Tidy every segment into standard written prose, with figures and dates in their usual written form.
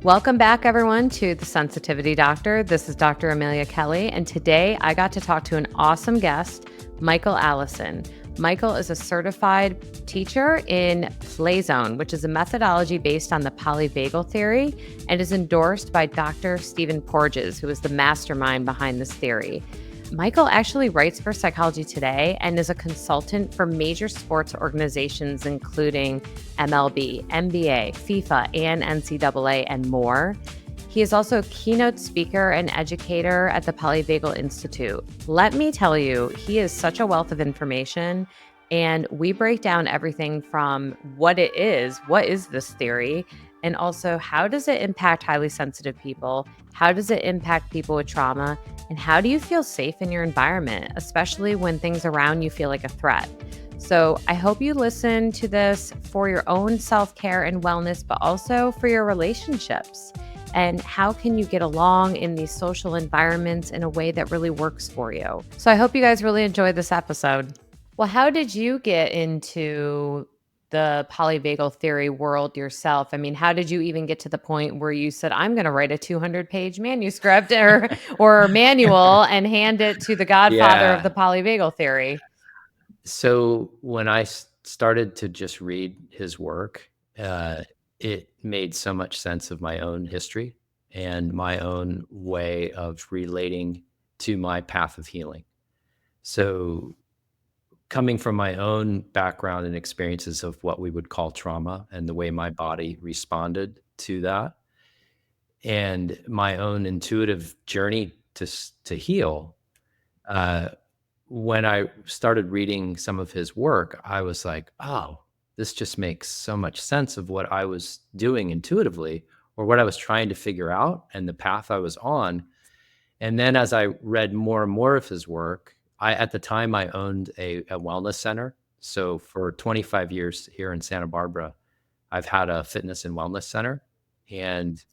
Welcome back, everyone, to The Sensitivity Doctor. This is Dr. Amelia Kelley, and today I got to talk to an awesome guest, Michael Allison. Michael is a certified teacher in PlayZone, which is a methodology based on the Polyvagal Theory and is endorsed by Dr. Stephen Porges, who is the mastermind behind this theory. Michael actually writes for Psychology Today and is a consultant for major sports organizations, including MLB, NBA, FIFA, and NCAA, and more. He is also a keynote speaker and educator at the Polyvagal Institute. Let me tell you, he is such a wealth of information, and we break down everything from what is this theory, and also how does it impact highly sensitive people? How does it impact people with trauma? And how do you feel safe in your environment, especially when things around you feel like a threat? So I hope you listen to this for your own self-care and wellness, but also for your relationships. And how can you get along in these social environments in a way that really works for you? So I hope you guys really enjoyed this episode. Well, how did you get into the polyvagal theory world yourself? I mean, how did you even get to the point where you said, I'm going to write a 200-page manuscript or manual and hand it to the godfather of the polyvagal theory? So when I started to just read his work, it made so much sense of my own history and my own way of relating to my path of healing. So coming from my own background and experiences of what we would call trauma and the way my body responded to that, and my own intuitive journey to heal, when I started reading some of his work, I was like, oh, this just makes so much sense of what I was doing intuitively or what I was trying to figure out and the path I was on. And then as I read more and more of his work, at the time I owned a wellness center. So for 25 years here in Santa Barbara, I've had a fitness and wellness center. And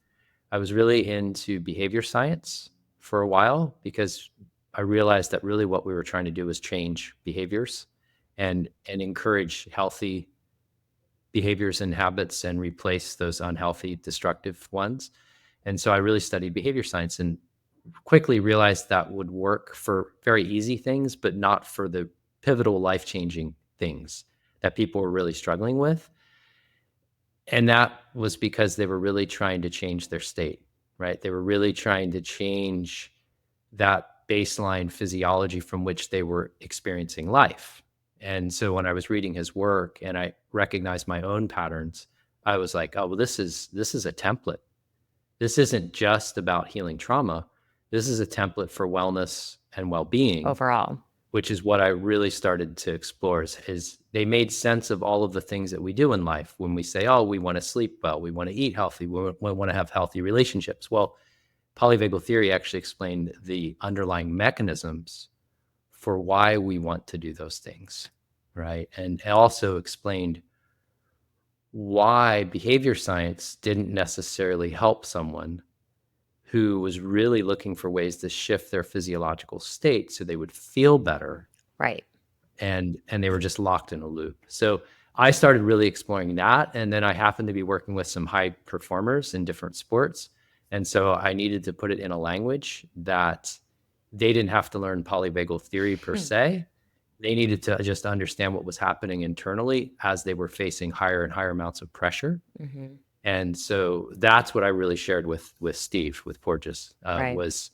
I was really into behavior science for a while because I realized that really what we were trying to do was change behaviors and encourage healthy behaviors and habits and replace those unhealthy, destructive ones. And so I really studied behavior science and quickly realized that would work for very easy things, but not for the pivotal life-changing things that people were really struggling with. And that was because they were really trying to change their state, right? They were really trying to change that baseline physiology from which they were experiencing life. And so when I was reading his work and I recognized my own patterns, I was like, oh, well, this is a template. This isn't just about healing trauma. This is a template for wellness and well-being Overall, which is what I really started to explore is they made sense of all of the things that we do in life when we say, oh, we want to sleep well, we want to eat healthy, we want to have healthy relationships. Well, polyvagal theory actually explained the underlying mechanisms for why we want to do those things, right? And it also explained why behavior science didn't necessarily help someone who was really looking for ways to shift their physiological state so they would feel better. right. And they were just locked in a loop. So I started really exploring that. And then I happened to be working with some high performers in different sports. And so I needed to put it in a language that they didn't have to learn polyvagal theory per se. They needed to just understand what was happening internally as they were facing higher and higher amounts of pressure. Mm-hmm. And so that's what I really shared with Steve, with Porges, Right. was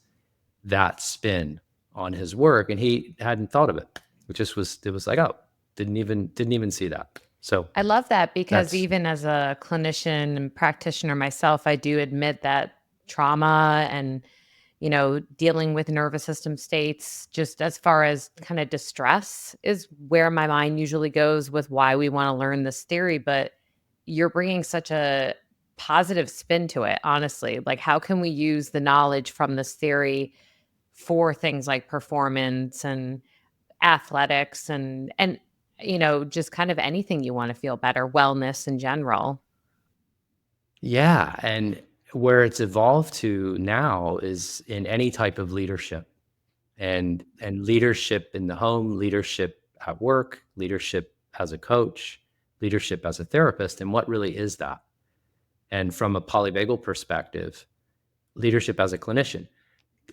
that spin on his work. And he hadn't thought of it. It was like, oh, didn't even see that. So I love that because even as a clinician and practitioner myself, I do admit that trauma and, dealing with nervous system states, just as far as kind of distress, is where my mind usually goes with why we want to learn this theory. But you're bringing such a positive spin to it, honestly. Like, how can we use the knowledge from this theory for things like performance and athletics and just kind of anything you want to feel better, wellness in general? yeah. And where it's evolved to now is in any type of leadership and leadership in the home, leadership at work, leadership as a coach, leadership as a therapist. And what really is that? And from a polyvagal perspective, leadership as a clinician,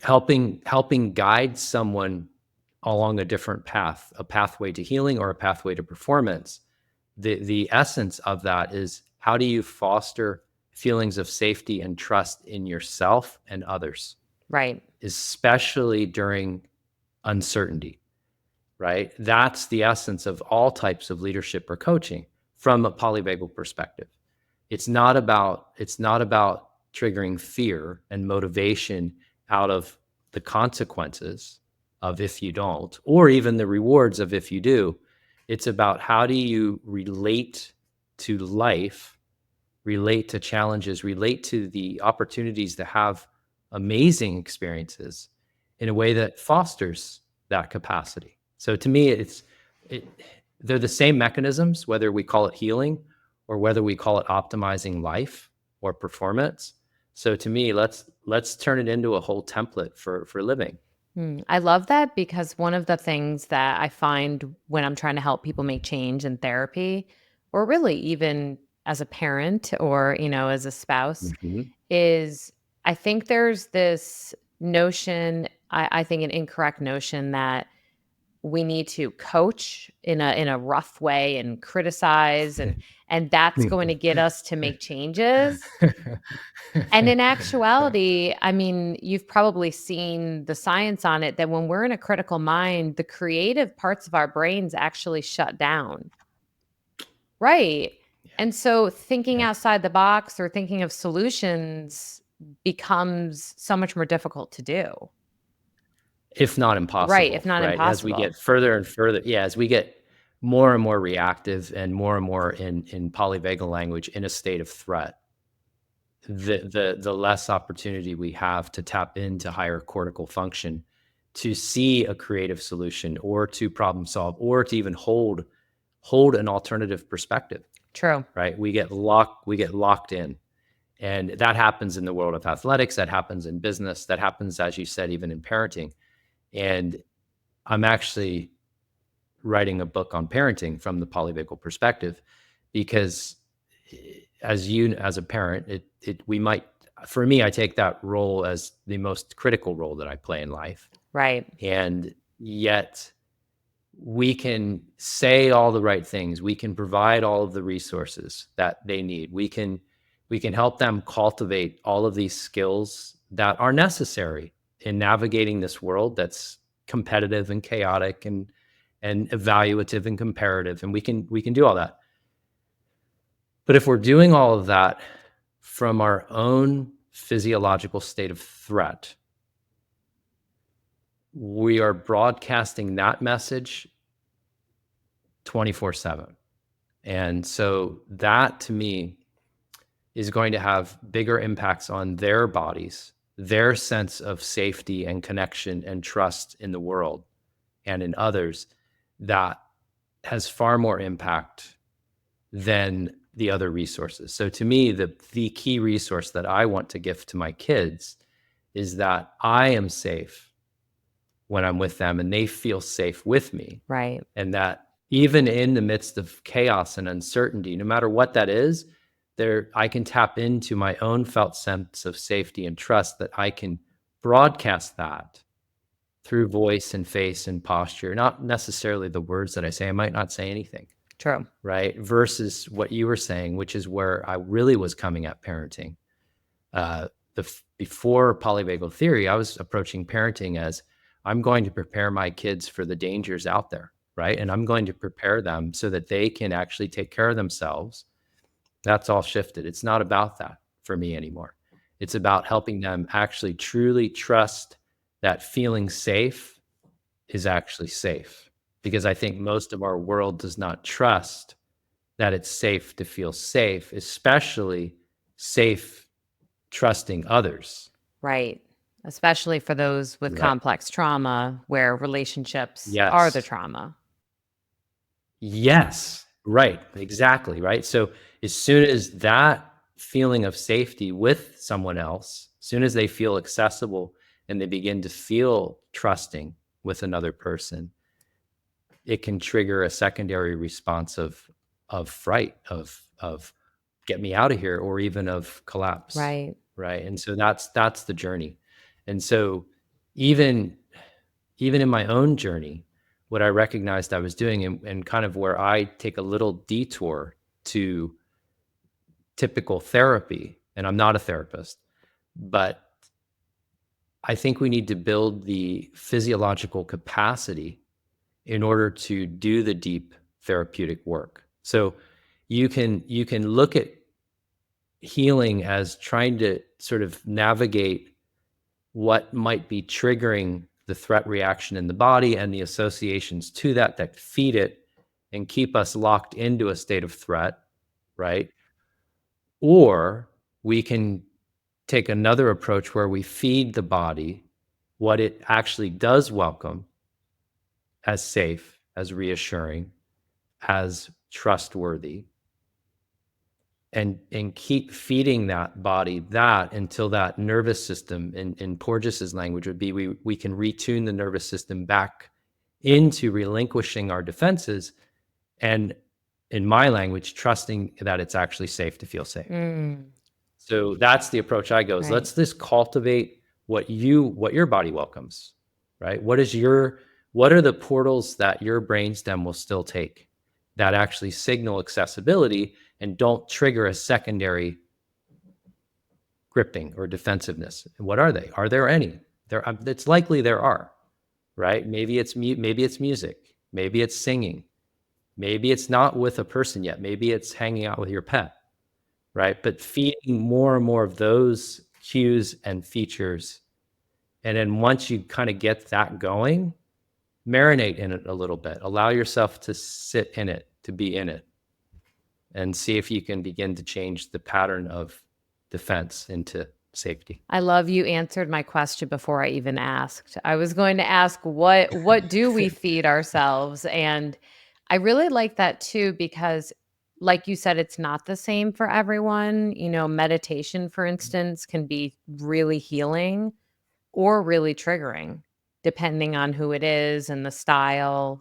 helping guide someone along a different path, a pathway to healing or a pathway to performance. The essence of that is, how do you foster feelings of safety and trust in yourself and others, Right. especially during uncertainty, right? That's the essence of all types of leadership or coaching from a polyvagal perspective. It's not about triggering fear and motivation out of the consequences of if you don't, or even the rewards of if you do. It's about, how do you relate to life, relate to challenges, relate to the opportunities to have amazing experiences in a way that fosters that capacity. So to me, they're the same mechanisms, whether we call it healing or whether we call it optimizing life or performance. So to me, let's turn it into a whole template for living. I love that, because one of the things that I find when I'm trying to help people make change in therapy, or really even as a parent or, as a spouse, Mhm. is I think there's this notion, I think an incorrect notion, that we need to coach in a rough way and criticize, and that's going to get us to make changes. And in actuality, I mean, you've probably seen the science on it, that when we're in a critical mind, the creative parts of our brains actually shut down. Right. And so thinking Yeah. outside the box or thinking of solutions becomes so much more difficult to do. If not Right, if impossible, not right? As we impossible. get further and further, yeah, as we get more and more reactive and more in polyvagal language, in a state of threat, the less opportunity we have to tap into higher cortical function, to see a creative solution or to problem solve or to even hold an alternative perspective, True. right? We get locked in. And that happens in the world of athletics, that happens in business, that happens, as you said, even in parenting. And I'm actually writing a book on parenting from the polyvagal perspective, because as a parent, we might, for me, I take that role as the most critical role that I play in life. Right. And yet we can say all the right things. We can provide all of the resources that they need. We can help them cultivate all of these skills that are necessary in navigating this world that's competitive and chaotic and evaluative and comparative. And we can do all that. But if we're doing all of that from our own physiological state of threat, we are broadcasting that message 24/7. And so that, to me, is going to have bigger impacts on their bodies, their sense of safety and connection and trust in the world and in others. That has far more impact than the other resources. So to me, the key resource that I want to give to my kids is that I am safe when I'm with them and they feel safe with me. Right. And that even in the midst of chaos and uncertainty, no matter what that is, I can tap into my own felt sense of safety and trust, that I can broadcast that through voice and face and posture, not necessarily the words that I say. I might not say anything, True. right? Versus what you were saying, which is where I really was coming at parenting. Before polyvagal theory, I was approaching parenting as, I'm going to prepare my kids for the dangers out there, right? And I'm going to prepare them so that they can actually take care of themselves. That's all shifted. It's not about that for me anymore. It's about helping them actually truly trust that feeling safe is actually safe. Because I think most of our world does not trust that it's safe to feel safe, especially safe trusting others. Right. Especially for those with Right. complex trauma, where relationships are the Yes. trauma. Yes. Right. Exactly. Right. So as soon as that feeling of safety with someone else, as soon as they feel accessible and they begin to feel trusting with another person, it can trigger a secondary response of fright, of get me out of here, or even of collapse. Right. Right. And so that's the journey. And so even in my own journey, what I recognized I was doing, and kind of where I take a little detour to typical therapy, and I'm not a therapist, but I think we need to build the physiological capacity in order to do the deep therapeutic work. So you can look at healing as trying to sort of navigate what might be triggering the threat reaction in the body and the associations to that feed it and keep us locked into a state of threat, right? Or we can take another approach where we feed the body what it actually does welcome as safe, as reassuring, as trustworthy, and keep feeding that body that until that nervous system, in Porges's language, would be we can retune the nervous system back into relinquishing our defenses, and in my language, trusting that it's actually safe to feel safe. Mm, So that's the approach I go, is right. let's just cultivate what your body welcomes, right? What are the portals that your brainstem will still take that actually signal accessibility and don't trigger a secondary gripping or defensiveness? And what are they? Are there any? It's likely there are, right? Maybe it's music, maybe it's singing, maybe it's not with a person yet, maybe it's hanging out with your pet, right? But feeding more and more of those cues and features. And then once you kind of get that going, marinate in it a little bit. Allow yourself to sit in it, to be in it, and see if you can begin to change the pattern of defense into safety. I love you answered my question before I even asked. I was going to ask what do we feed ourselves? And I really like that too because like you said it's not the same for everyone. You know, meditation for instance can be really healing or really triggering depending on who it is and the style.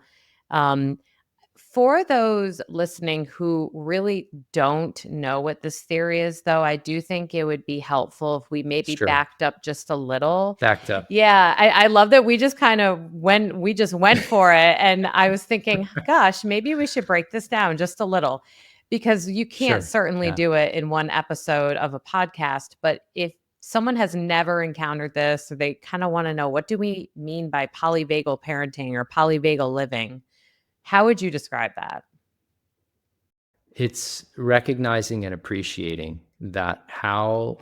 Um, for those listening who really don't know what this theory is, though, I do think it would be helpful if we maybe Sure. backed up just a little. Backed up. Yeah, I love that we just kind of went for it. And I was thinking, gosh, maybe we should break this down just a little because you can't Sure. certainly Yeah. do it in one episode of a podcast. But if someone has never encountered this, or they kind of want to know what do we mean by polyvagal parenting or polyvagal living, how would you describe that? It's recognizing and appreciating that how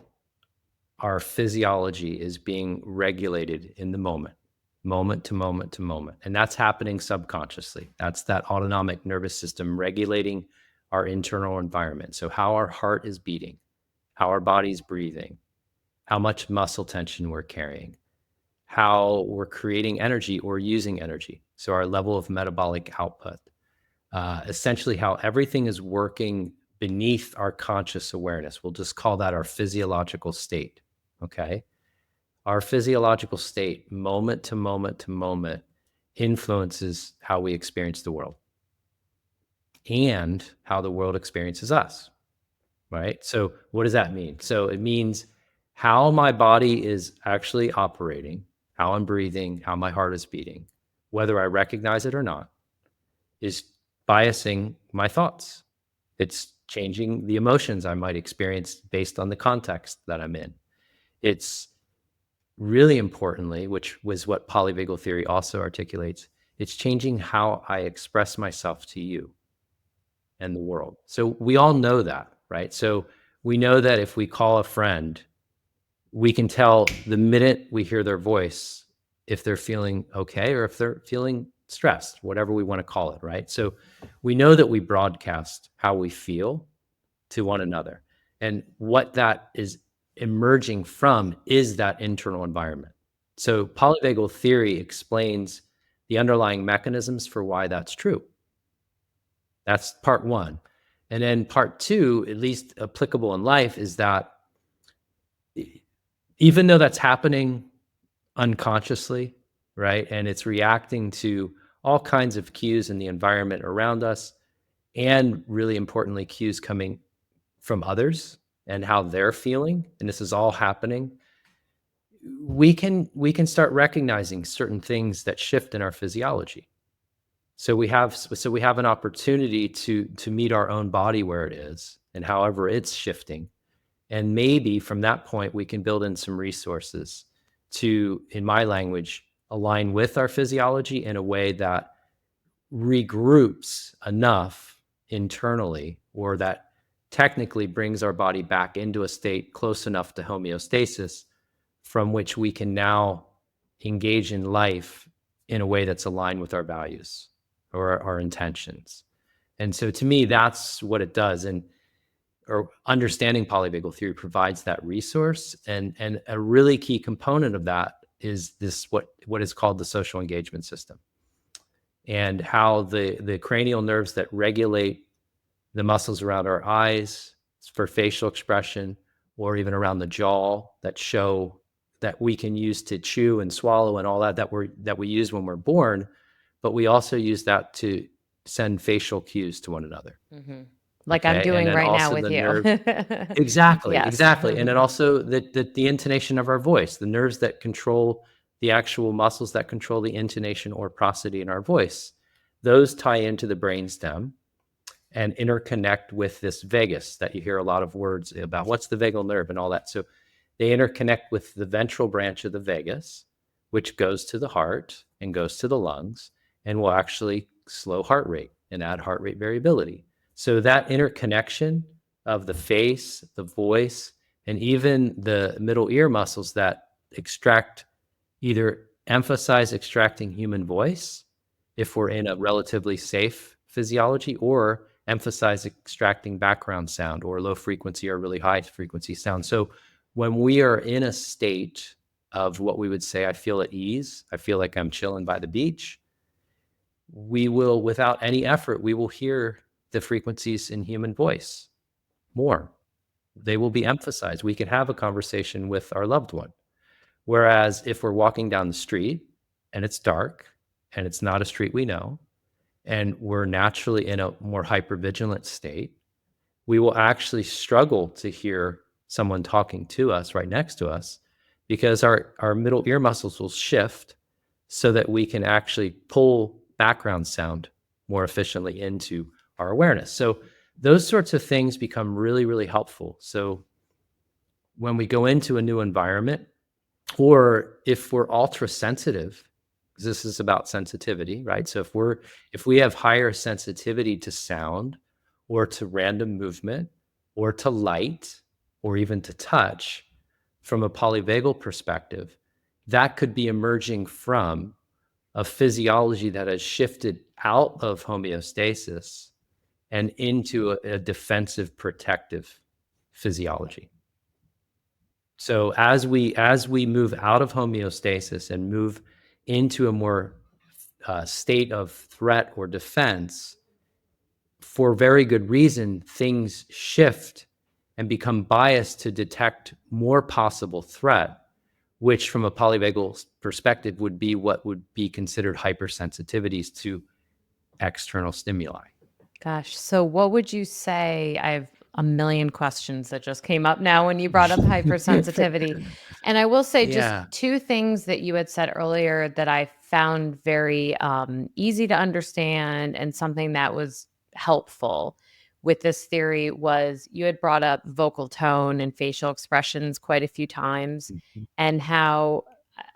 our physiology is being regulated in the moment, moment to moment to moment. And that's happening subconsciously. That's that autonomic nervous system regulating our internal environment. So, how our heart is beating, how our body's breathing, how much muscle tension we're carrying, how we're creating energy or using energy. So, our level of metabolic output, essentially, how everything is working beneath our conscious awareness. We'll just call that our physiological state. Okay. Our physiological state, moment to moment to moment, influences how we experience the world and how the world experiences us, right? So, what does that mean? So, it means how my body is actually operating, how I'm breathing, how my heart is beating, whether I recognize it or not, is biasing my thoughts. It's changing the emotions I might experience based on the context that I'm in. It's really importantly, which was what polyvagal theory also articulates, it's changing how I express myself to you and the world. So we all know that, right? So we know that if we call a friend, we can tell the minute we hear their voice if they're feeling okay or if they're feeling stressed, whatever we want to call it, right? So we know that we broadcast how we feel to one another. And what that is emerging from is that internal environment. So polyvagal theory explains the underlying mechanisms for why that's true. That's part one. And then part two, at least applicable in life, is that even though that's happening unconsciously, right? And it's reacting to all kinds of cues in the environment around us, and really importantly, cues coming from others and how they're feeling, and this is all happening, we can start recognizing certain things that shift in our physiology. So we have an opportunity to meet our own body where it is and however it's shifting. And maybe from that point, we can build in some resources to, in my language, align with our physiology in a way that regroups enough internally, or that technically brings our body back into a state close enough to homeostasis from which we can now engage in life in a way that's aligned with our values or our intentions. And so to me, that's what it does. And or understanding polyvagal theory provides that resource. And a really key component of that is this, what is called the social engagement system, and how the cranial nerves that regulate the muscles around our eyes for facial expression, or even around the jaw that show that we can use to chew and swallow and all that we use when we're born, but we also use that to send facial cues to one another. Mm-hmm. Like I'm Okay. And doing then right now also with the you. nerves. Exactly, Yes. exactly. And then also the intonation of our voice, the nerves that control the actual muscles that control the intonation or prosody in our voice, those tie into the brainstem and interconnect with this vagus that you hear a lot of words about. What's the vagal nerve and all that? So they interconnect with the ventral branch of the vagus, which goes to the heart and goes to the lungs and will actually slow heart rate and add heart rate variability. So that interconnection of the face, the voice, and even the middle ear muscles that either emphasize extracting human voice if we're in a relatively safe physiology, or emphasize extracting background sound or low frequency or really high frequency sound. So when we are in a state of what we would say, I feel at ease, I feel like I'm chilling by the beach, we will, without any effort, we will hear the frequencies in human voice more. They will be emphasized. We can have a conversation with our loved one. Whereas if we're walking down the street and it's dark and it's not a street we know, and we're naturally in a more hypervigilant state, we will actually struggle to hear someone talking to us right next to us, because our middle ear muscles will shift so that we can actually pull background sound more efficiently into our awareness. So those sorts of things become really, really helpful. So when we go into a new environment, or if we're ultra sensitive, because this is about sensitivity, right? So if we have higher sensitivity to sound, or to random movement, or to light, or even to touch, from a polyvagal perspective, that could be emerging from a physiology that has shifted out of homeostasis and into a defensive, protective physiology. So as we move out of homeostasis and move into a more state of threat or defense, for very good reason, things shift and become biased to detect more possible threat, which from a polyvagal perspective would be what would be considered hypersensitivities to external stimuli. Gosh, so what would you say? I have a million questions that just came up now when you brought up hypersensitivity. And I will say just Yeah. two things that you had said earlier that I found very easy to understand, and something that was helpful with this theory was you had brought up vocal tone and facial expressions quite a few times, Mhm. and how,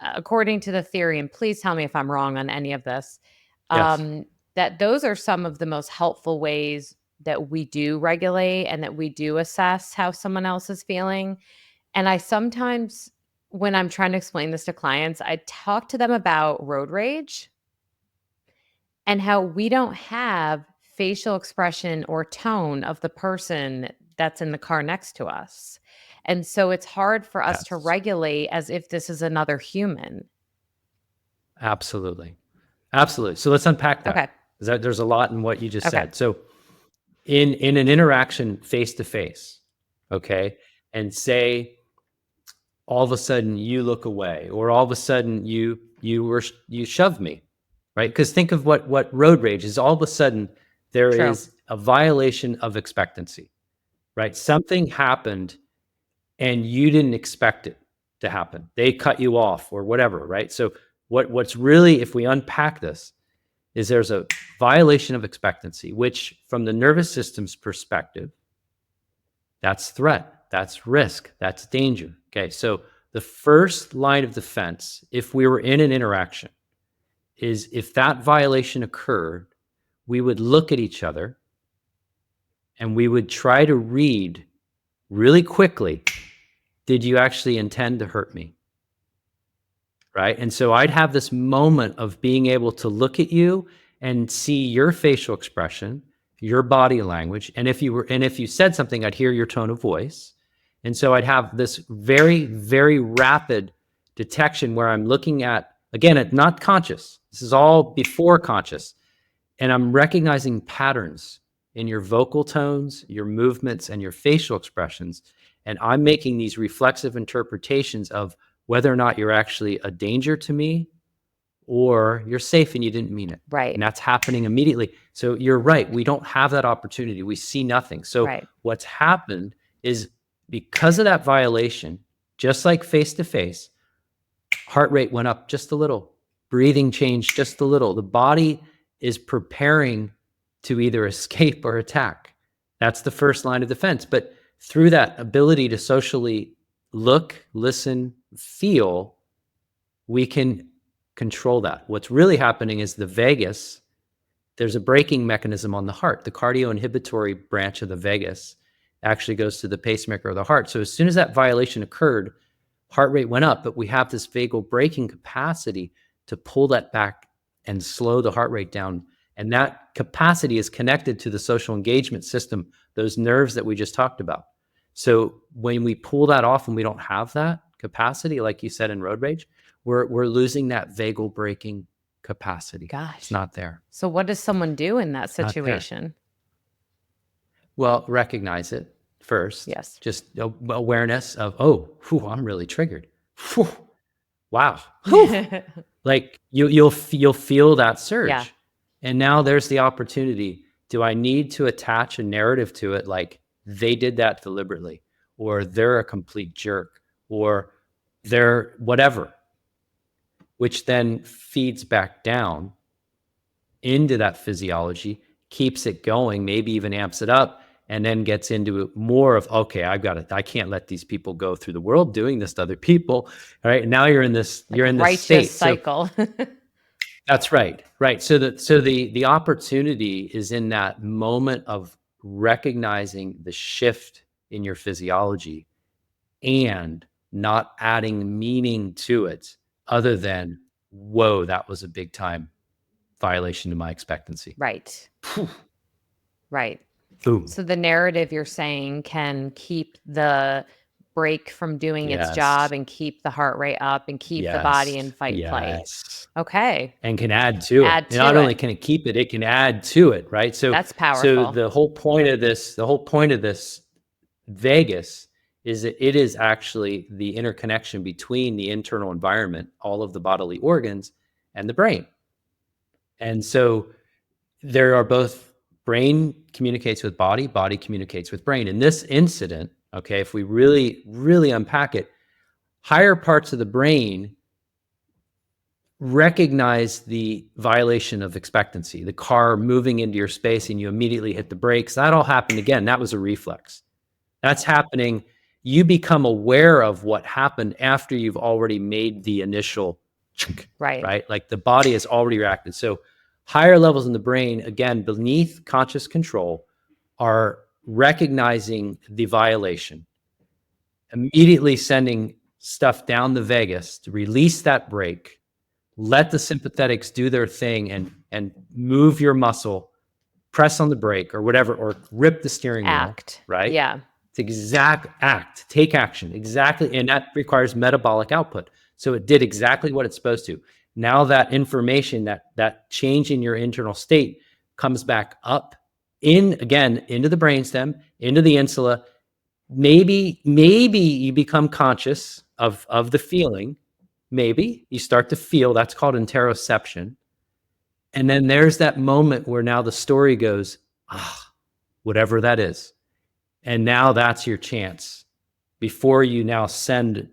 according to the theory, and please tell me if I'm wrong on any of this, Yes. um, that those are some of the most helpful ways that we do regulate and that we do assess how someone else is feeling. And I sometimes, when I'm trying to explain this to clients, I talk to them about road rage and how we don't have facial expression or tone of the person that's in the car next to us. And so it's hard for us to Yes. regulate as if this is another human. Absolutely. Absolutely. So let's unpack Okay. that. There's a lot in what you just Okay. said. So in an interaction face to face, okay, and say all of a sudden you look away, or all of a sudden you shove me, right? Because think of what road rage is. All of a sudden there True. is a violation of expectancy, right? Something happened and you didn't expect it to happen. They cut you off or whatever, right? So what's really, if we unpack this, is there's a violation of expectancy, which from the nervous system's perspective, that's threat, that's risk, that's danger. Okay, so the first line of defense, if we were in an interaction, is if that violation occurred, we would look at each other and we would try to read really quickly, did you actually intend to hurt me? Right? And so I'd have this moment of being able to look at you and see your facial expression, your body language, and if you said something, I'd hear your tone of voice. And so I'd have this very, very rapid detection where I'm looking at, again, at not conscious. This is all before conscious. And I'm recognizing patterns in your vocal tones, your movements, and your facial expressions. And I'm making these reflexive interpretations of whether or not you're actually a danger to me or you're safe and you didn't mean it. Right. And that's happening immediately. So you're right. We don't have that opportunity. We see nothing. So what's happened is because of that violation, just like face to face, heart rate went up just a little, breathing changed just a little. The body is preparing to either escape or attack. That's the first line of defense. But through that ability to socially look, listen, feel, we can control that. What's really happening is the vagus, there's a braking mechanism on the heart. The cardioinhibitory branch of the vagus actually goes to the pacemaker of the heart. So as soon as that violation occurred, heart rate went up, but we have this vagal braking capacity to pull that back and slow the heart rate down. And that capacity is connected to the social engagement system, those nerves that we just talked about. So when we pull that off and we don't have that capacity, like you said in road rage, we're losing that vagal braking capacity. Gosh. It's not there. So what does someone do in that situation? Well, recognize it first. Yes. Just awareness of, I'm really triggered. Whew, wow. Like you'll feel that surge. Yeah. And now there's the opportunity. Do I need to attach a narrative to it like they did that deliberately, or they're a complete jerk, or they're whatever, which then feeds back down into that physiology, keeps it going, maybe even amps it up, and then gets into more of, okay, I can't let these people go through the world doing this to other people. All right. And now you're in this, like you're in this state cycle. So, that's right. Right. So the opportunity is in that moment of recognizing the shift in your physiology and not adding meaning to it other than, whoa, that was a big time violation to my expectancy. Right. Right. Boom. So the narrative you're saying can keep the break from doing its job and keep the heart rate up and keep the body in fight flight. Okay. And can add to it. Not only can it keep it, it can add to it, right? So that's powerful. So the whole point of this vagus is that it is actually the interconnection between the internal environment, all of the bodily organs, and the brain. And so there are both brain communicates with body communicates with brain. In this incident, okay, if we really, really unpack it, higher parts of the brain recognize the violation of expectancy, the car moving into your space and you immediately hit the brakes. That all happened again. That was a reflex. That's happening. You become aware of what happened after you've already made the initial right? Like the body has already reacted. So higher levels in the brain, again, beneath conscious control, are recognizing the violation, immediately sending stuff down the vagus to release that brake, let the sympathetics do their thing and move your muscle, press on the brake or whatever, or rip the steering wheel, right? Yeah. It's take action, exactly. And that requires metabolic output. So it did exactly what it's supposed to. Now that information, that change in your internal state comes back up into the brainstem, into the insula. Maybe you become conscious of the feeling. Maybe you start to feel, that's called interoception. And then there's that moment where now the story goes, whatever that is, And now that's your chance before you now send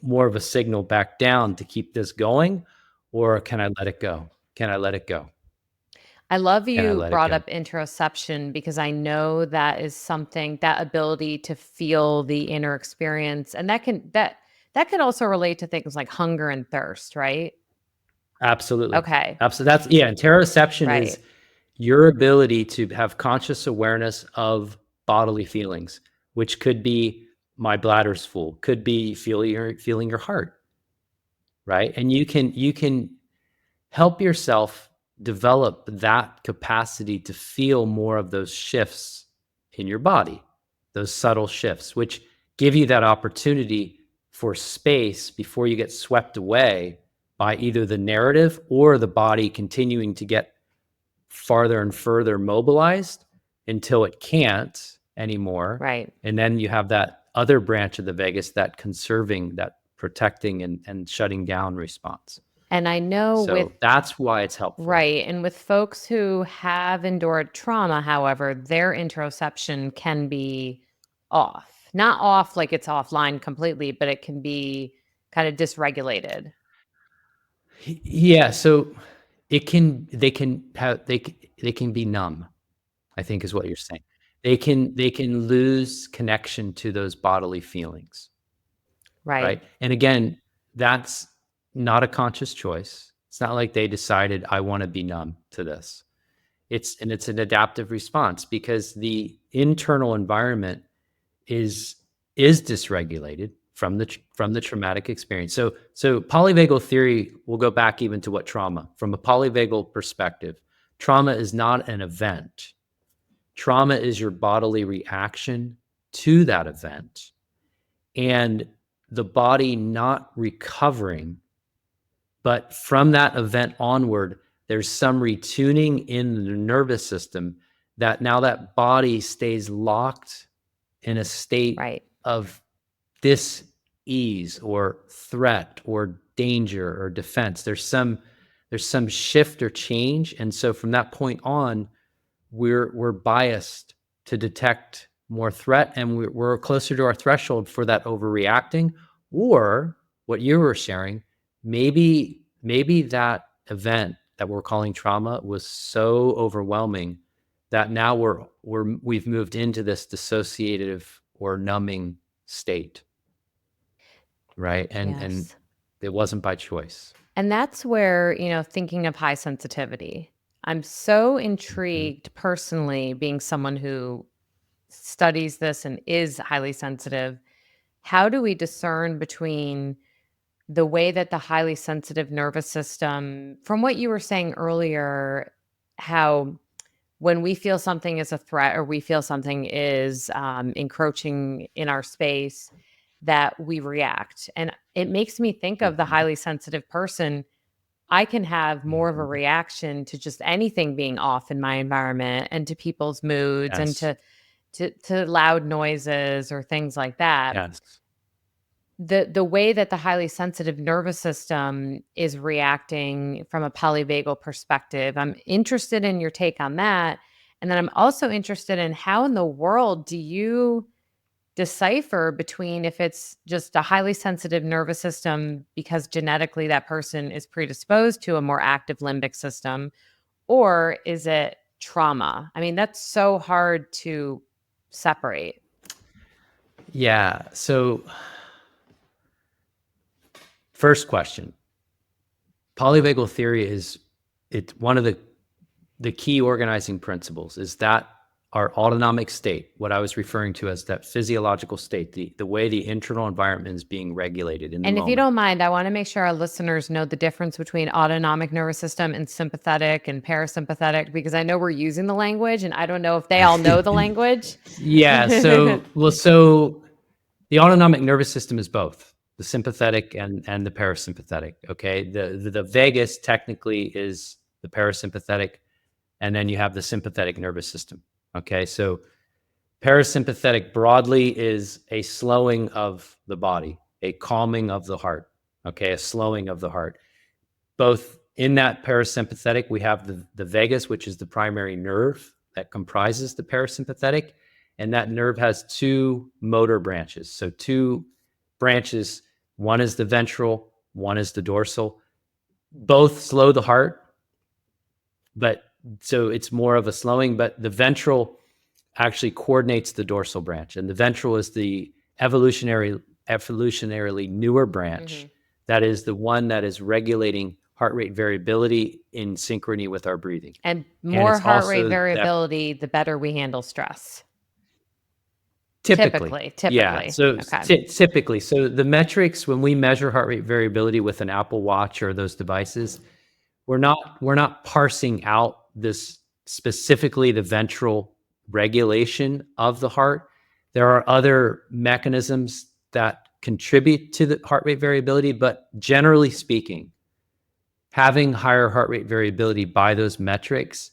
more of a signal back down to keep this going, or can I let it go? Can I let it go? I love Can I you let it brought go? up interoception because I know that is something, that ability to feel the inner experience, and that can also relate to things like hunger and thirst, right? Absolutely. Okay. Absolutely. That's, yeah. Interoception is Right. your ability to have conscious awareness of bodily feelings, which could be my bladder's full, could be feeling your heart, right? And you can help yourself develop that capacity to feel more of those shifts in your body, those subtle shifts, which give you that opportunity for space before you get swept away by either the narrative or the body continuing to get farther and further mobilized until it can't anymore. Right. And then you have that other branch of the vagus, that conserving, that protecting and shutting down response. And I know with So that's why it's helpful. right, and with folks who have endured trauma, however, their interoception can be off. Not off like it's offline completely, but it can be kind of dysregulated. Yeah, so they can be numb, I think is what you're saying. They can lose connection to those bodily feelings, Right. right? And again, that's not a conscious choice. It's not like they decided I want to be numb to this. It's an adaptive response because the internal environment is is dysregulated from the traumatic experience. So polyvagal theory will go back even to what trauma. From a polyvagal perspective, trauma is not an event. Trauma is your bodily reaction to that event, and the body not recovering, but from that event onward, there's some retuning in the nervous system that now that body stays locked in a state Right. of dis-ease or threat or danger or defense. There's some shift or change, and so from that point on, we're biased to detect more threat, and we're closer to our threshold for that overreacting. Or what you were sharing, maybe that event that we're calling trauma was so overwhelming that now we've moved into this dissociative or numbing state, right? And Yes. it wasn't by choice. And that's where, thinking of high sensitivity, I'm so Mhm. intrigued personally, being someone who studies this and is highly sensitive. How do we discern between the way that the highly sensitive nervous system, from what you were saying earlier, how when we feel something is a threat or we feel something is encroaching in our space, that we react? And it makes me think of the Mhm. highly sensitive person. I can have more of a Mhm. reaction to just anything being off in my environment and to people's moods and Yes. to loud noises or things like that. Yes. The way that the highly sensitive nervous system is reacting from a polyvagal perspective, I'm interested in your take on that. And then I'm also interested in how in the world do you decipher between if it's just a highly sensitive nervous system because genetically that person is predisposed to a more active limbic system, or is it trauma? I mean, that's so hard to separate. Yeah. So, first question, polyvagal theory is it's one of the key organizing principles is that our autonomic state, what I was referring to as that physiological state, the way the internal environment is being regulated in the And if you moment. don't mind, I want to make sure our listeners know the difference between autonomic nervous system and sympathetic and parasympathetic, because I know we're using the language and I don't know if they all know the language. Yeah. So the autonomic nervous system is both the sympathetic and the parasympathetic. Okay. The vagus technically is the parasympathetic, and then you have the sympathetic nervous system. Okay. So parasympathetic broadly is a slowing of the body, a calming of the heart, okay, a slowing of the heart. Both in that parasympathetic, we have the vagus, which is the primary nerve that comprises the parasympathetic, And that nerve has two motor branches. So two branches, one is the ventral, one is the dorsal. Both slow the heart, but so it's more of a slowing, but the ventral actually coordinates the dorsal branch. And the ventral is the evolutionarily newer branch. That is the one that is regulating heart rate variability in synchrony with our breathing. And And more it's heart rate also that variability, the better we handle stress. typically. Yeah. Typically. So Okay. typically, so the metrics when we measure heart rate variability with an Apple Watch or those devices, we're not parsing out this specifically the ventral regulation of the heart. There are other mechanisms that contribute to the heart rate variability, but generally speaking, having higher heart rate variability by those metrics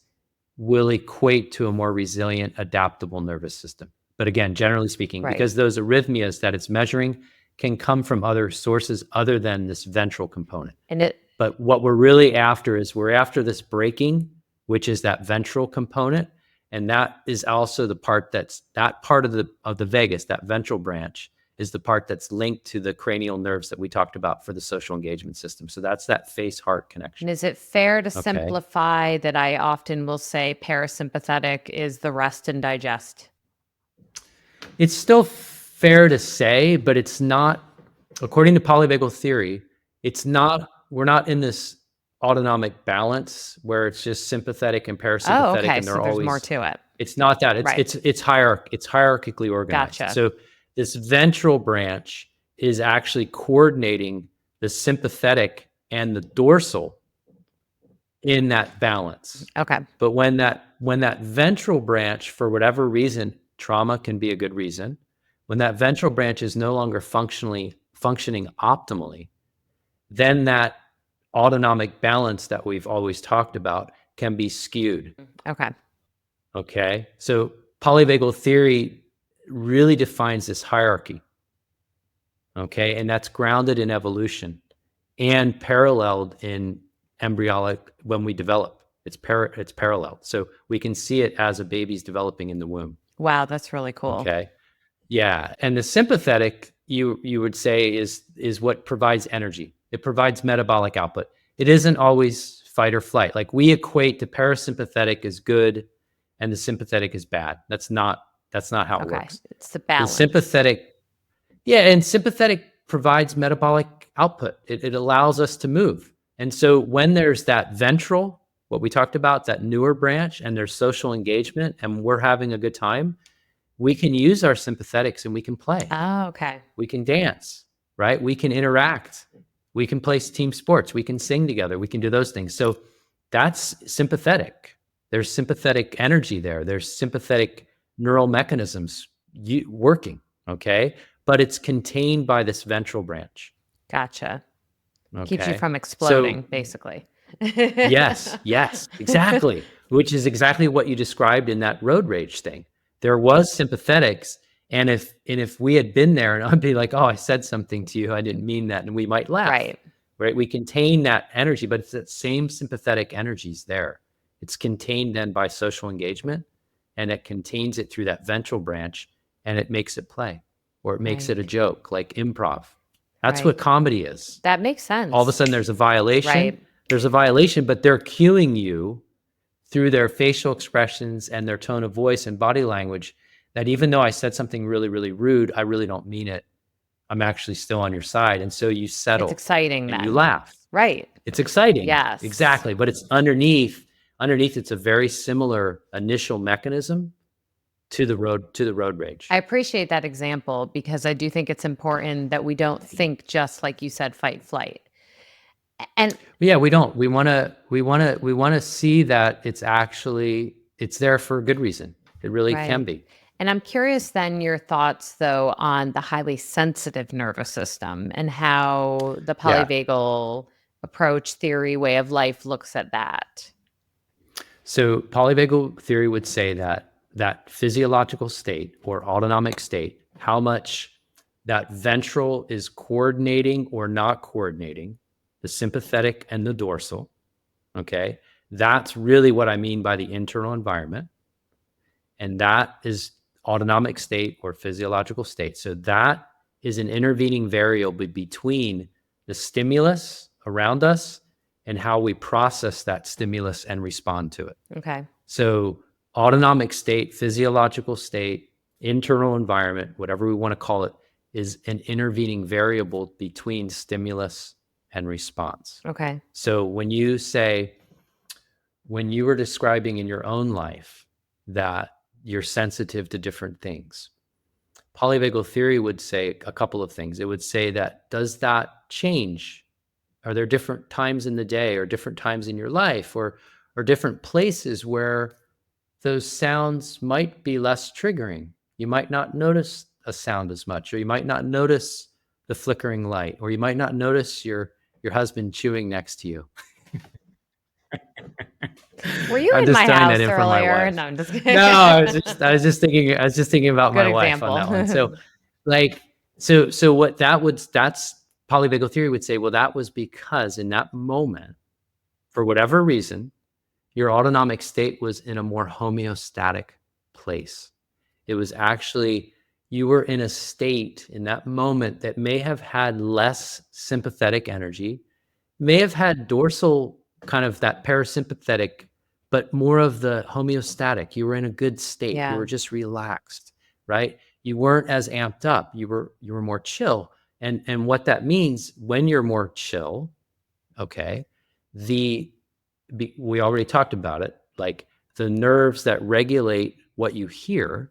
will equate to a more resilient, adaptable nervous system. But again, generally speaking, Right. because those arrhythmias that it's measuring can come from other sources other than this ventral component. But what we're really after is we're after this braking, which is that ventral component. And that is also the part that part of the vagus, that ventral branch, is the part that's linked to the cranial nerves that we talked about for the social engagement system. So that's that face-heart connection. And is it fair to simplify that I often will say parasympathetic is the rest and digest? It's still fair to say, but it's not, according to polyvagal theory, we're not in this autonomic balance where it's just sympathetic and parasympathetic. Oh, okay. And So there's more to it. It's not that. It's hierarchically organized. Gotcha. So this ventral branch is actually coordinating the sympathetic and the dorsal in that balance. Okay. But when that ventral branch, for whatever reason, trauma can be a good reason, when that ventral branch is no longer functioning optimally, then that autonomic balance that we've always talked about can be skewed. Okay. So polyvagal theory really defines this hierarchy. Okay. And that's grounded in evolution and paralleled in embryonic when we develop. It's parallel. So we can see it as a baby's developing in the womb. Wow, that's really cool. Okay. Yeah. And the sympathetic, you would say, is what provides energy. It provides metabolic output. It isn't always fight or flight. Like we equate the parasympathetic as good and the sympathetic is bad. That's not how it works. It's the balance. The sympathetic, and sympathetic provides metabolic output. It allows us to move. And so when there's that ventral, what we talked about, that newer branch, and there's social engagement and we're having a good time, we can use our sympathetics and we can play. Oh, okay. We can dance, right? We can interact. We can play team sports. We can sing together. We can do those things. So that's sympathetic. There's sympathetic energy there. There's sympathetic neural mechanisms working, okay? But it's contained by this ventral branch. Gotcha. Okay? Keeps you from exploding, basically. Yes, exactly. Which is exactly what you described in that road rage thing. There was sympathetics, and if we had been there, and I'd be like, "Oh, I said something to you, I didn't mean that," and we might laugh. Right? We contain that energy, but it's that same sympathetic energy's there. It's contained then by social engagement, and it contains it through that ventral branch, and it makes it play, or it makes it a joke, like improv. That's what comedy is. That makes sense. All of a sudden, there's a violation. There's a violation, but they're cueing you through their facial expressions and their tone of voice and body language that even though I said something really, really rude, I really don't mean it. I'm actually still on your side. And so you settle. It's exciting and then. You laugh. Right. It's exciting. Yes. Exactly. But it's underneath, it's a very similar initial mechanism to the road rage. I appreciate that example because I do think it's important that we don't think just like you said, fight, flight. And yeah, we don't. We want to see that it's there for a good reason. It really can be. And I'm curious then your thoughts though on the highly sensitive nervous system and how the polyvagal approach theory way of life looks at that. So polyvagal theory would say that physiological state or autonomic state, how much that ventral is coordinating or not coordinating the sympathetic and the dorsal, okay? That's really what I mean by the internal environment. And that is autonomic state or physiological state. So that is an intervening variable between the stimulus around us and how we process that stimulus and respond to it. Okay. So autonomic state, physiological state, internal environment, whatever we want to call it, is an intervening variable between stimulus and response. Okay. So when you were describing in your own life that you're sensitive to different things, polyvagal theory would say a couple of things. It would say that, does that change? Are there different times in the day or different times in your life or different places where those sounds might be less triggering? You might not notice a sound as much, or you might not notice the flickering light, or you might not notice your husband chewing next to you. Were you I'm in just my tying that house in for my earlier? wife. No, I'm just kidding. No, I was just thinking about Good my wife on example. that one. So like, so what that's polyvagal theory would say, well, that was because in that moment, for whatever reason, your autonomic state was in a more homeostatic place. It was actually, you were in a state in that moment that may have had less sympathetic energy, may have had dorsal kind of that parasympathetic, but more of the homeostatic. You were in a good state. You Yeah. were just relaxed, right? You weren't as amped up. You were more chill. And what that means when you're more chill, okay, we already talked about it, like the nerves that regulate what you hear,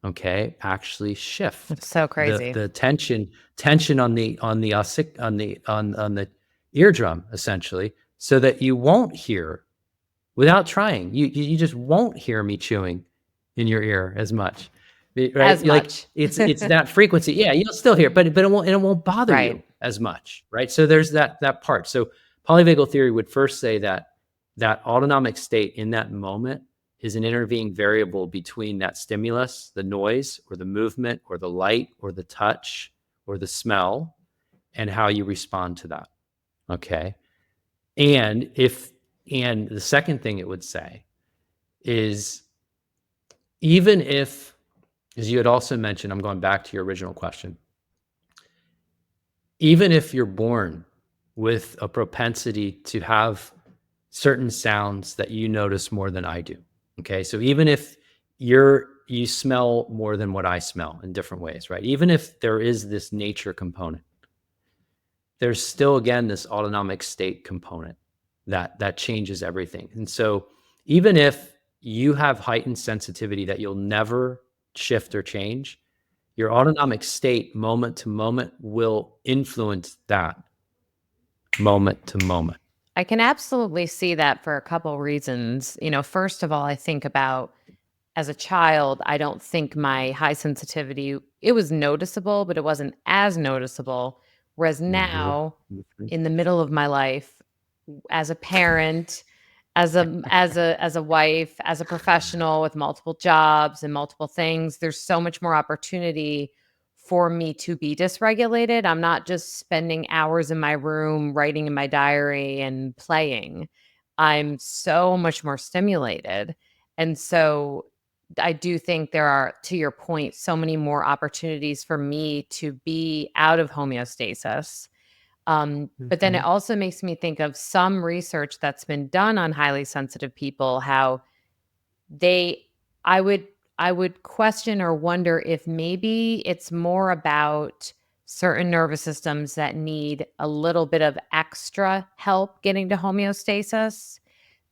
okay, actually shift. It's so crazy. The tension on the eardrum, essentially, so that you won't hear without trying. You just won't hear me chewing in your ear as much, right? As Like much. it's that frequency. Yeah, you'll still hear, but it won't bother you Right. as much, right? So there's that part. So polyvagal theory would first say that autonomic state in that moment is an intervening variable between that stimulus, the noise or the movement or the light or the touch or the smell, and how you respond to that. Okay. And the second thing it would say is, even if, as you had also mentioned, I'm going back to your original question, even if you're born with a propensity to have certain sounds that you notice more than I do. Okay. So even if you smell more than what I smell in different ways, right? Even if there is this nature component, there's still, again, this autonomic state component that changes everything. And so even if you have heightened sensitivity that you'll never shift or change, your autonomic state moment to moment will influence that moment to moment. I can absolutely see that for a couple reasons. First of all, I think about as a child, I don't think my high sensitivity, it was noticeable, but it wasn't as noticeable. Whereas now, in the middle of my life, as a parent, as a wife, as a professional with multiple jobs and multiple things, there's so much more opportunity for me to be dysregulated. I'm not just spending hours in my room writing in my diary and playing. I'm so much more stimulated. And so I do think there are, to your point, so many more opportunities for me to be out of homeostasis. But then it also makes me think of some research that's been done on highly sensitive people, how they, I would, I would question or wonder if maybe it's more about certain nervous systems that need a little bit of extra help getting to homeostasis,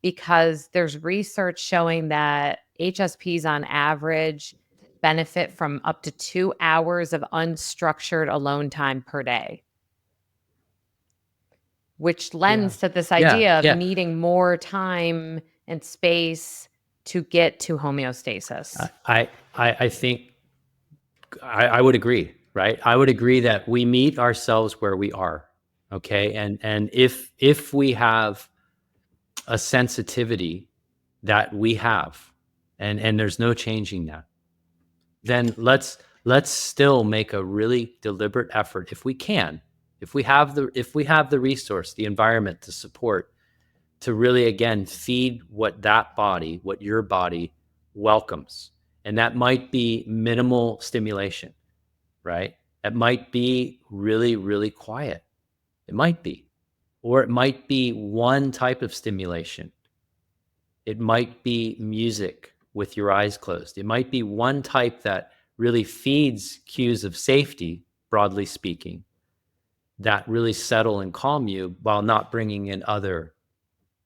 because there's research showing that HSPs on average benefit from up to 2 hours of unstructured alone time per day, which lends to this idea of Yeah. needing more time and space to get to homeostasis. I think I would agree, right? I would agree that we meet ourselves where we are. Okay. And if we have a sensitivity that we have, and there's no changing that, then let's still make a really deliberate effort, if we can, if we have the resource, the environment to support, to really, again, feed what your body welcomes. And that might be minimal stimulation, right? It might be really, really quiet. It might be. Or it might be one type of stimulation. It might be music with your eyes closed. It might be one type that really feeds cues of safety, broadly speaking, that really settle and calm you while not bringing in other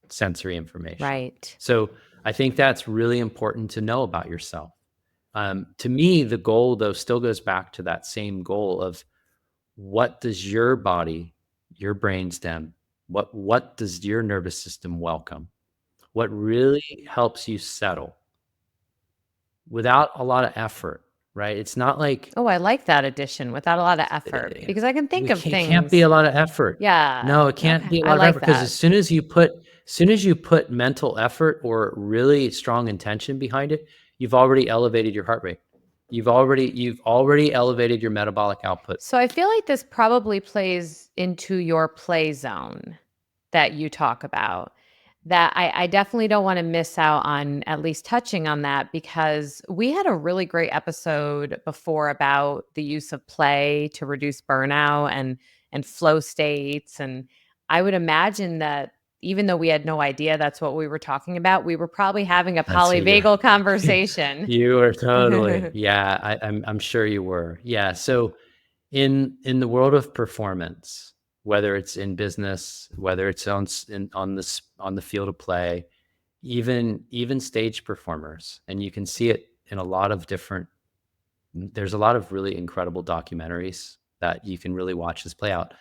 sensory information. Right. So I think that's really important to know about yourself. To me, the goal, though, still goes back to that same goal of what does your body, your brainstem, what does your nervous system welcome? What really helps you settle without a lot of effort, right? It's not like Oh, I like that addition, without a lot of effort, because I can think we of can't be things. a lot of effort. Yeah. No, it can't Okay. be a I lot of like effort because that. as soon as you put mental effort or really strong intention behind it, you've already elevated your heart rate. You've already elevated your metabolic output. So I feel like this probably plays into your play zone that you talk about. That I definitely don't want to miss out on at least touching on that, because we had a really great episode before about the use of play to reduce burnout and flow states. And I would imagine that even though we had no idea that's what we were talking about, we were probably having a That's who you're. polyvagal conversation. You are totally. Yeah, I'm sure you were. Yeah. So in the world of performance, whether it's in business, whether it's on the field of play, even stage performers, and you can see it in a lot of different. There's a lot of really incredible documentaries that you can really watch this play out.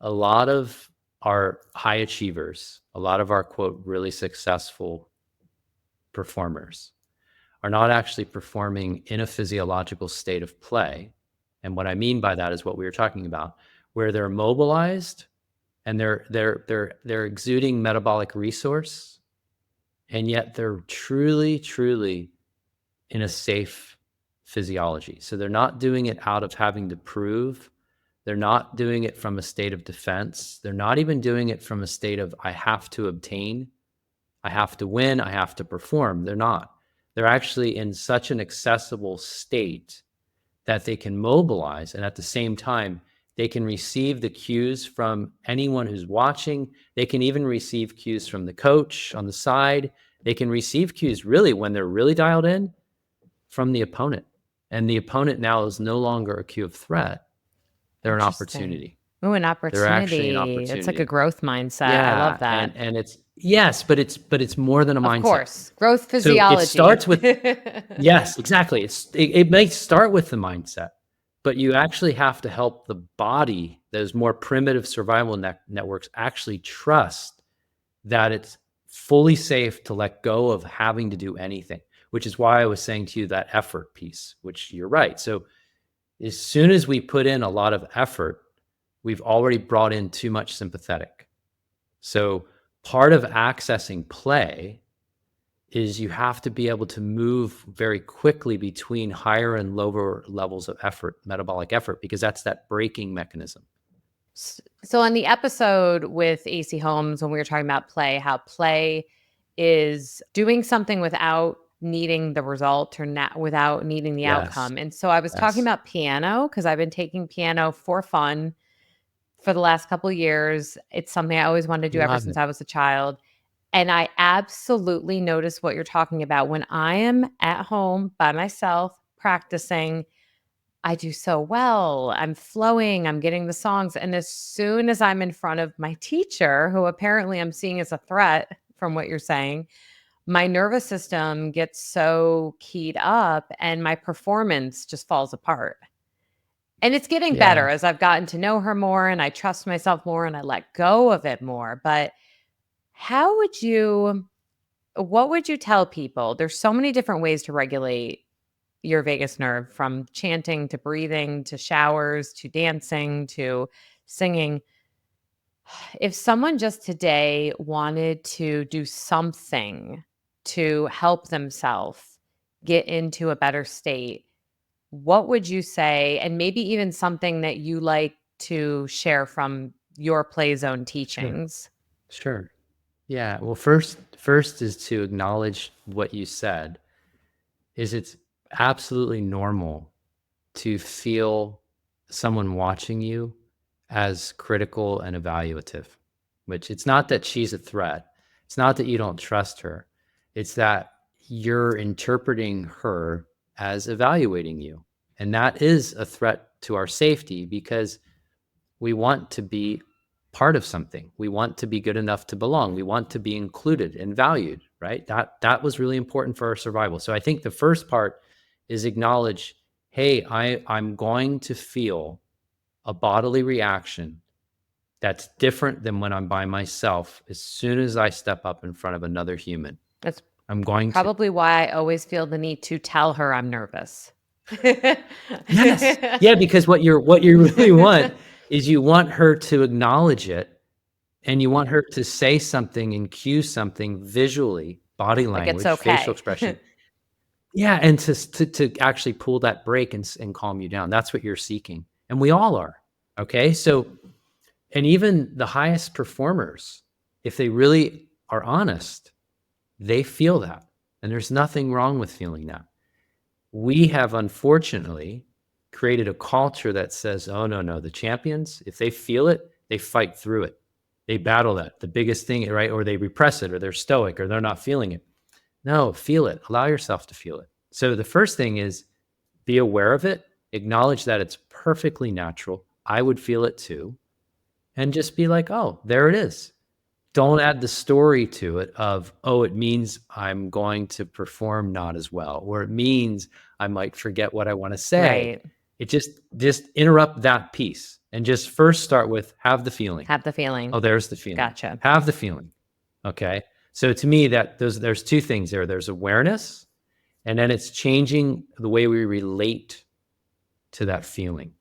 A lot of our high achievers, a lot of our quote really successful performers are not actually performing in a physiological state of play. And what I mean by that is what we were talking about, where they're mobilized and they're exuding metabolic resource, and yet they're truly, truly in a safe physiology. So they're not doing it out of having to prove. They're not doing it from a state of defense. They're not even doing it from a state of I have to obtain, I have to win, I have to perform. They're not. They're actually in such an accessible state that they can mobilize, and at the same time, they can receive the cues from anyone who's watching. They can even receive cues from the coach on the side. They can receive cues really when they're really dialed in from the opponent. And the opponent now is no longer a cue of threat. They're an Interesting. opportunity. Oh, an They're actually an opportunity. It's like a opportunity. growth mindset. I love Yeah, that. and it's yes, but it's more than a Of mindset. course, growth So it physiology. starts with yes, exactly. It may start with the mindset, but you actually have to help the body, those more primitive survival networks, actually trust that it's fully safe to let go of having to do anything, which is why I was saying to you that effort piece, which you're right. So as soon as we put in a lot of effort, we've already brought in too much sympathetic. So part of accessing play is you have to be able to move very quickly between higher and lower levels of effort, metabolic effort, because that's that braking mechanism. So on the episode with AC Holmes, when we were talking about play, how play is doing something without needing the result or without needing the Yes. outcome. And so I was talking Yes. about piano because I've been taking piano for fun for the last couple of years. It's something I always wanted to do ever Love since it. I was a child. And I absolutely notice what you're talking about. When I am at home by myself practicing, I do so well. I'm flowing, I'm getting the songs. And as soon as I'm in front of my teacher, who apparently I'm seeing as a threat from what you're saying, my nervous system gets so keyed up and my performance just falls apart. And it's getting better Yeah. as I've gotten to know her more and I trust myself more and I let go of it more. But how would you, what would you tell people? There's so many different ways to regulate your vagus nerve, from chanting to breathing to showers to dancing to singing. If someone just today wanted to do something to help themselves get into a better state, what would you say? And maybe even something that you like to share from your play zone Sure. teachings. Sure. Yeah. Well, first is to acknowledge what you said. Is absolutely normal to feel someone watching you as critical and evaluative, which it's not that she's a threat. It's not that you don't trust her. It's that you're interpreting her as evaluating you. And that is a threat to our safety because we want to be part of something. We want to be good enough to belong. We want to be included and valued, right? That was really important for our survival. So I think the first part is acknowledge, hey, I'm going to feel a bodily reaction that's different than when I'm by myself as soon as I step up in front of another human. That's I'm going to. probably why I always feel the need to tell her I'm nervous. Yes. Yeah, because what you really want is you want her to acknowledge it, and you want her to say something and cue something visually, body Like it's language, facial okay. expression. Yeah, and to actually pull that break and calm you down. That's what you're seeking, and we all are. Okay, so and even the highest performers, if they really are honest, they feel that, and there's nothing wrong with feeling that. We have unfortunately created a culture that says, oh, no, the champions, if they feel it, they fight through it. They battle that, the biggest thing, right? Or they repress it, or they're stoic, or they're not feeling it. No, feel it. Allow yourself to feel it. So the first thing is be aware of it, acknowledge that it's perfectly natural. I would feel it too. And just be like, oh, there it is. Don't add the story to it of, oh, it means I'm going to perform not as well, or it means I might forget what I want to say. Right. It just interrupt that piece and just first start with have the feeling. Have the feeling. Oh, there's the feeling. Gotcha. Have the feeling. Okay. So to me, there's two things there. There's awareness, and then it's changing the way we relate to that feeling.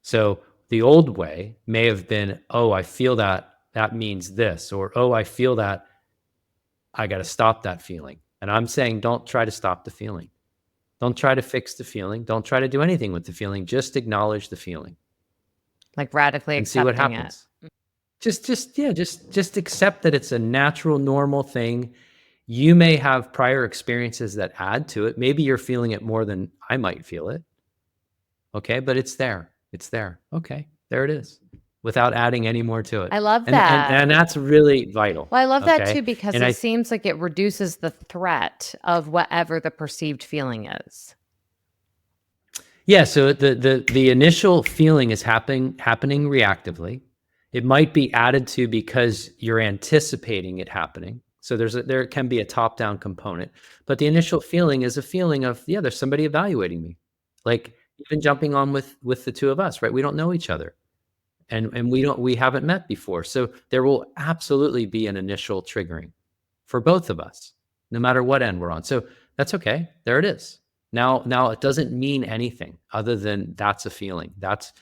So the old way may have been, oh, I feel that means this, or, oh, I feel that I got to stop that feeling. And I'm saying, don't try to stop the feeling. Don't try to fix the feeling. Don't try to do anything with the feeling. Just acknowledge the feeling. Like radically And see what accepting happens. Just accept that it's a natural, normal thing. You may have prior experiences that add to it. Maybe you're feeling it more than I might feel it. Okay, but it's there. It's there. Okay, there it is, without adding any more to it. I love And that. and that's really vital. Well, I love that Okay? too, because And it seems like it reduces the threat of whatever the perceived feeling is. Yeah, so the initial feeling is happening reactively. It might be added to because you're anticipating it happening. So there can be a top-down component, but the initial feeling is a feeling of, yeah, there's somebody evaluating me. Like even jumping on with the two of us, right? We don't know each other. And we haven't met before. So there will absolutely be an initial triggering for both of us, no matter what end we're on. So that's okay. There it is. Now it doesn't mean anything other than that's a feeling. That's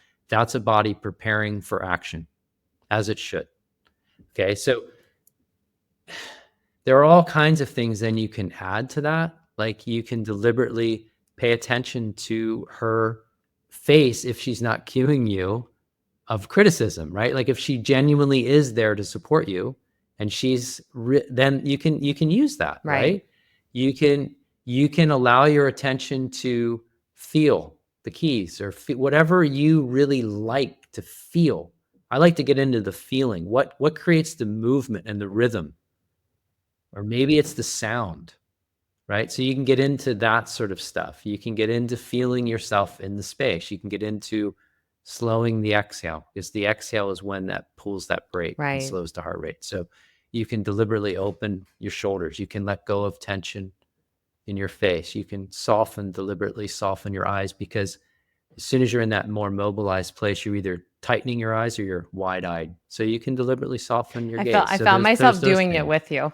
a body preparing for action, as it should. Okay. So there are all kinds of things then you can add to that. Like you can deliberately pay attention to her face if she's not cueing you of criticism, right? Like if she genuinely is there to support you and she's then you can use that, right? You can allow your attention to feel the keys or whatever you really like to feel. I like to get into the feeling. What creates the movement and the rhythm? Or maybe it's the sound, right? So you can get into that sort of stuff. You can get into feeling yourself in the space. You can get into slowing the exhale, because the exhale is when that pulls that brake and slows the heart rate. So you can deliberately open your shoulders. You can let go of tension in your face. You can deliberately soften your eyes, because as soon as you're in that more mobilized place, you're either tightening your eyes or you're wide-eyed. So you can deliberately soften your gaze. I found myself doing it with you.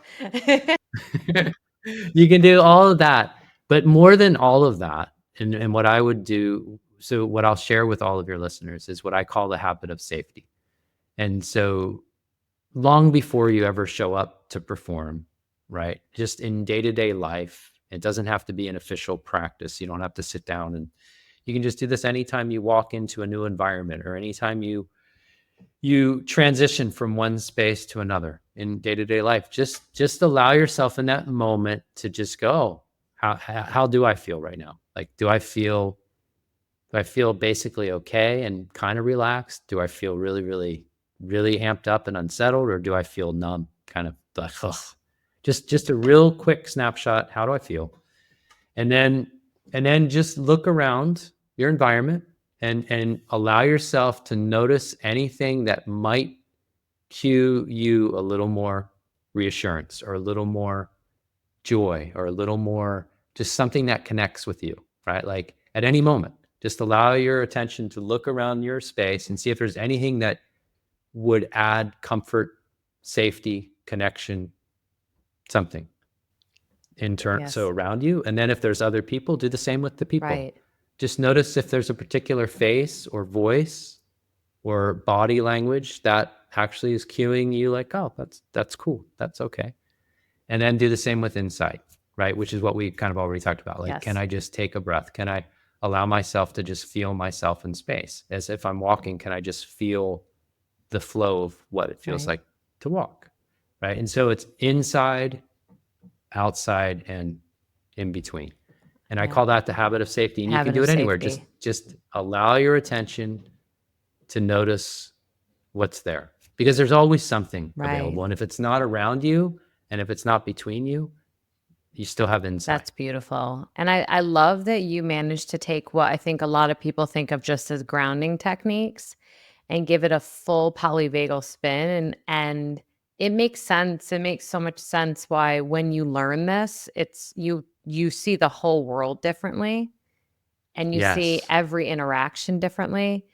You can do all of that, but more than all of that, and what I would do, so what I'll share with all of your listeners is what I call the habit of safety. And so long before you ever show up to perform, right? Just in day-to-day life, it doesn't have to be an official practice. You don't have to sit down, and you can just do this anytime you walk into a new environment or anytime you transition from one space to another in day-to-day life. Just allow yourself in that moment to just go, How do I feel right now? Like, do I feel basically okay and kind of relaxed? Do I feel really, really, really amped up and unsettled, or do I feel numb, kind of like, ugh? Just a real quick snapshot. How do I feel? And then just look around your environment and allow yourself to notice anything that might cue you a little more reassurance, or a little more joy, or a little more just something that connects with you, right? Like, at any moment, just allow your attention to look around your space and see if there's anything that would add comfort, safety, connection, something so Yes. around you. And then if there's other people, do the same with the people. Right. Just notice if there's a particular face or voice or body language that actually is cueing you, like, oh, that's cool, that's okay. And then do the same with insight, right? Which is what we kind of already talked about. Like, Yes. can I just take a breath? Can I allow myself to just feel myself in space? As if I'm walking, can I just feel the flow of what it feels Right. like to walk, right? And so it's inside, outside, and in between. And I Yeah. call that the habit of safety. And you can Habit do of it anywhere. safety. Just allow your attention to notice what's there, because there's always something Right. available. And if it's not around you, and if it's not between you, you still have insight. That's beautiful. And I love that you managed to take what I think a lot of people think of just as grounding techniques and give it a full polyvagal spin. And it makes sense. It makes so much sense why when you learn this, it's you see the whole world differently, and you see Yes. every interaction differently.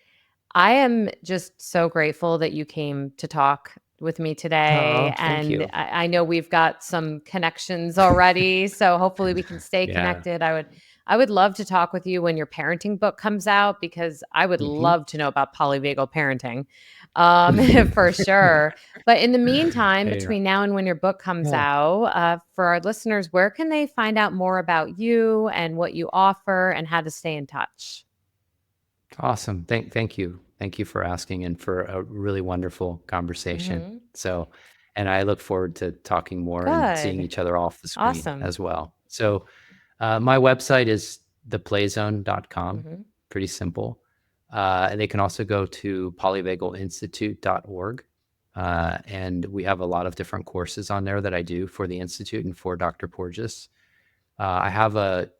I am just so grateful that you came to talk with me today. Oh, thank And you. I know we've got some connections already. So hopefully we can stay Yeah. connected. I would love to talk with you when your parenting book comes out, because I would Mhm. love to know about polyvagal parenting, for sure. But in the meantime, Yeah. between now and when your book comes Yeah. out, for our listeners, where can they find out more about you and what you offer and how to stay in touch? Awesome. Thank you. Thank you for asking, and for a really wonderful conversation. Mhm. So, and I look forward to talking more and seeing Good. each other off the screen Awesome. as well. So, my website is theplayzone.com. Mhm. Pretty simple. And they can also go to polyvagalinstitute.org. And we have a lot of different courses on there that I do for the Institute and for Dr. Porges. I have a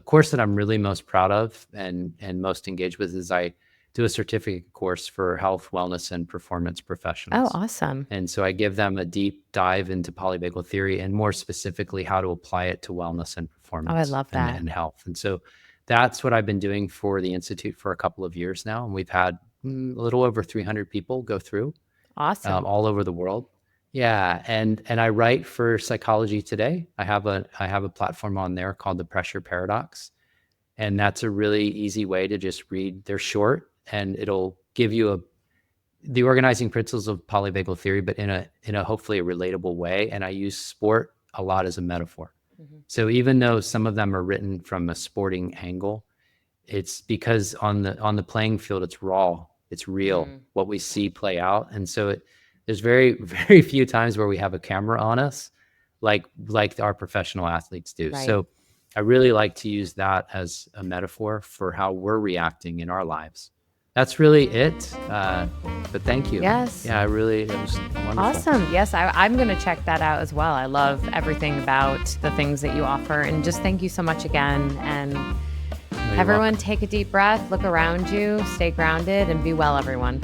course that I'm really most proud of and most engaged with, is I do a certificate course for health, wellness, and performance Oh, professionals. awesome. And so I give them a deep dive into polyvagal theory, and more specifically how to apply it to wellness and Oh, I performance love and, that. health. And so that's what I've been doing for the Institute for a couple of years now. And we've had a little over 300 people go through, Awesome. all over the world. Yeah, and I write for Psychology Today. I have a platform on there called the Pressure Paradox, and that's a really easy way to just read. They're short, and it'll give you the organizing principles of polyvagal theory, but in a hopefully a relatable way. And I use sport a lot as a metaphor. Mhm. So even though some of them are written from a sporting angle, it's because on the playing field, it's raw, it's real, Mm. what we see play out. And so there's very, very few times where we have a camera on us, like our professional athletes do. Right. So I really like to use that as a metaphor for how we're reacting in our lives. That's really it. But thank you. Yes. Yeah, it was wonderful. Awesome. Yes, I'm going to check that out as well. I love everything about the things that you offer. And just thank you so much again. And You're everyone, welcome. take a deep breath, look around you, stay grounded, and be well, everyone.